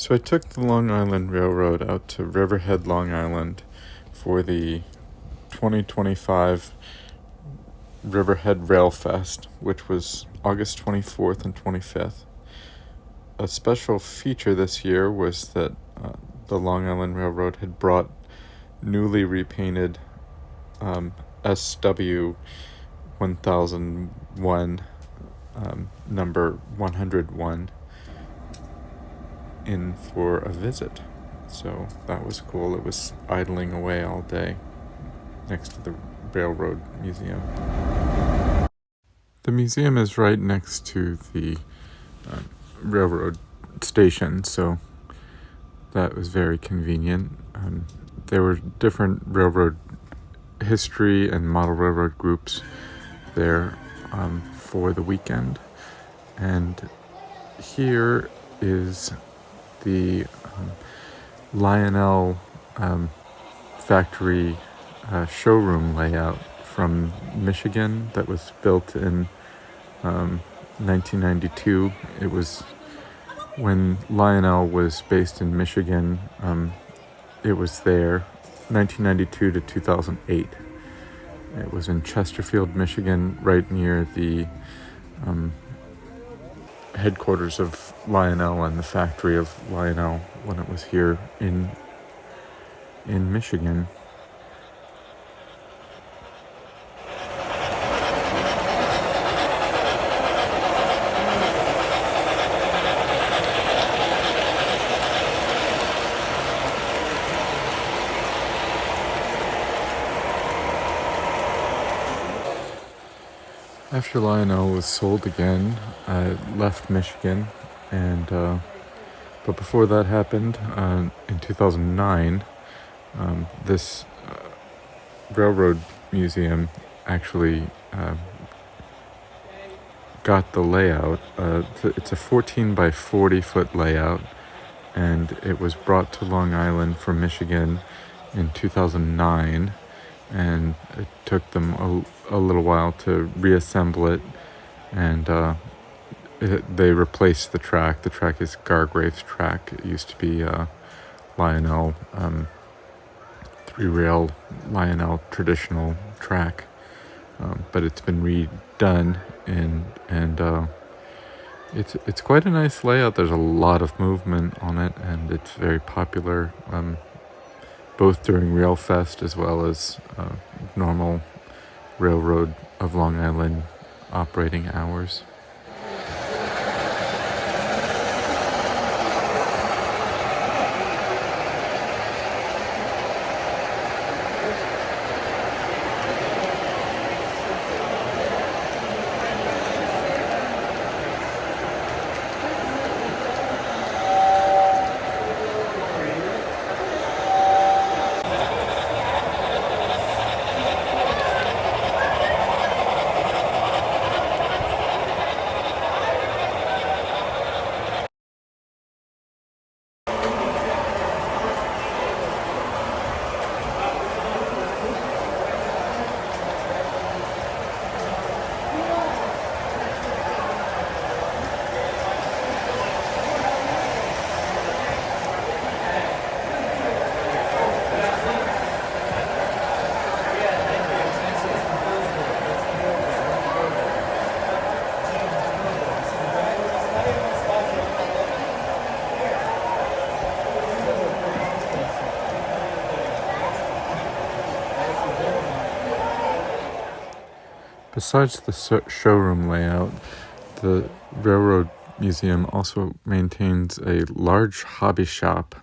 So I took the Long Island Railroad out to Riverhead, Long Island for the 2025 Riverhead Railfest, which was August 24th and 25th. A special feature this year was that the Long Island Railroad had brought newly repainted SW1001, number 101, in for a visit. So that was cool. It was idling away all day next to the Railroad Museum. The museum is right next to the railroad station, so that was very convenient. There were different railroad history and model railroad groups there for the weekend. And here is the Lionel factory showroom layout from Michigan that was built in 1992. It was when Lionel was based in Michigan. It was there 1992 to 2008. It was in Chesterfield, Michigan, right near the headquarters of Lionel and the factory of Lionel when it was here in Michigan. After Lionel was sold again, I left Michigan, and but before that happened, in 2009, this railroad museum actually got the layout. It's a 14 by 40 foot layout, and it was brought to Long Island from Michigan in 2009. And it took them a little while to reassemble it, and they replaced the track. The track is Gargrave's track. It used to be Lionel, three-rail Lionel traditional track, but it's been redone, and it's quite a nice layout. There's a lot of movement on it, and it's very popular. Both during Railfest as well as normal Railroad of Long Island operating hours. Besides the showroom layout, the Railroad Museum also maintains a large hobby shop.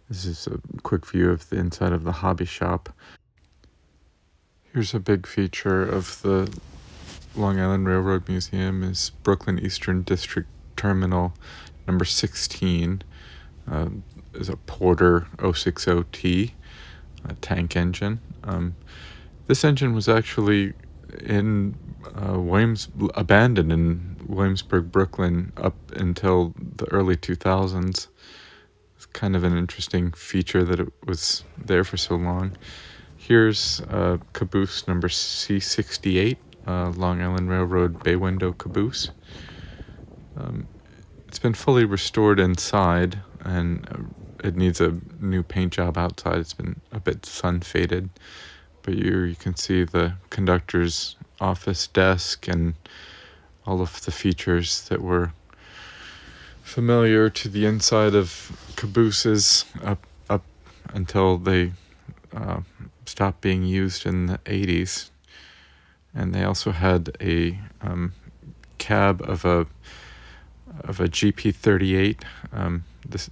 This is a quick view of the inside of the hobby shop. Here's a big feature of the Long Island Railroad Museum is Brooklyn Eastern District Terminal number 16. Is a Porter 060T tank engine. This engine was actually abandoned in Williamsburg, Brooklyn, up until the early 2000s. It's kind of an interesting feature that it was there for so long. Here's caboose number C68, Long Island Railroad Bay Window Caboose. it's been fully restored inside, and it needs a new paint job outside. It's been a bit sun faded, but you can see the conductor's office desk and all of the features that were familiar to the inside of cabooses up until they stopped being used in the 80s. And they also had a cab of a GP38.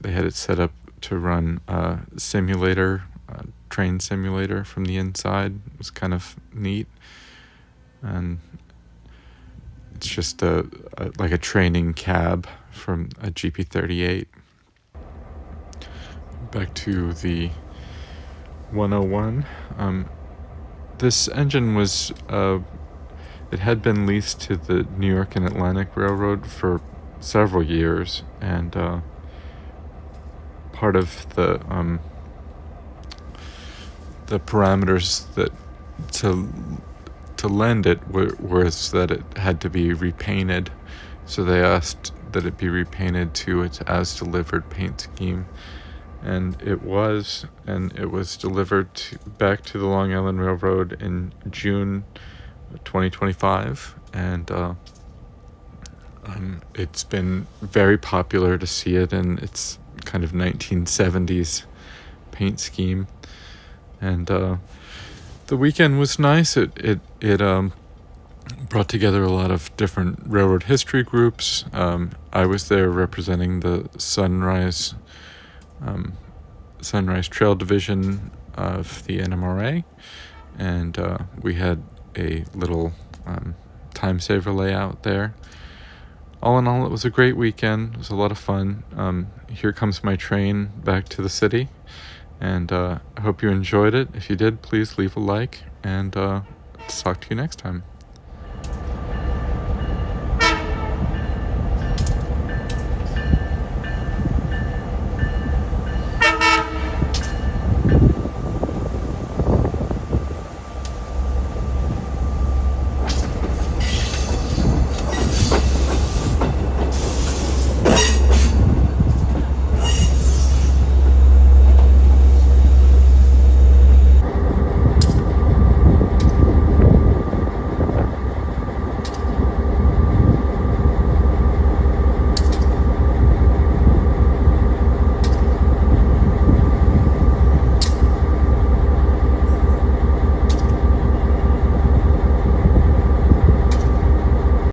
They had it set up to run a simulator, train simulator from the inside. It was kind of neat, and it's just like a training cab from a GP38. Back to the 101. This engine was it had been leased to the New York and Atlantic Railroad for several years, and part of the parameters that to lend it was that it had to be repainted. So they asked that it be repainted to its as-delivered paint scheme, and it was delivered back to the Long Island Railroad in June 2025, and it's been very popular to see it in its kind of 1970s paint scheme. And the weekend was nice. It brought together a lot of different railroad history groups. I was there representing the Sunrise Trail Division of the NMRA, and we had a little time saver layout there. All in all, it was a great weekend. It was a lot of fun. Here comes my train back to the city, and I hope you enjoyed it. If you did, please leave a like, and talk to you next time.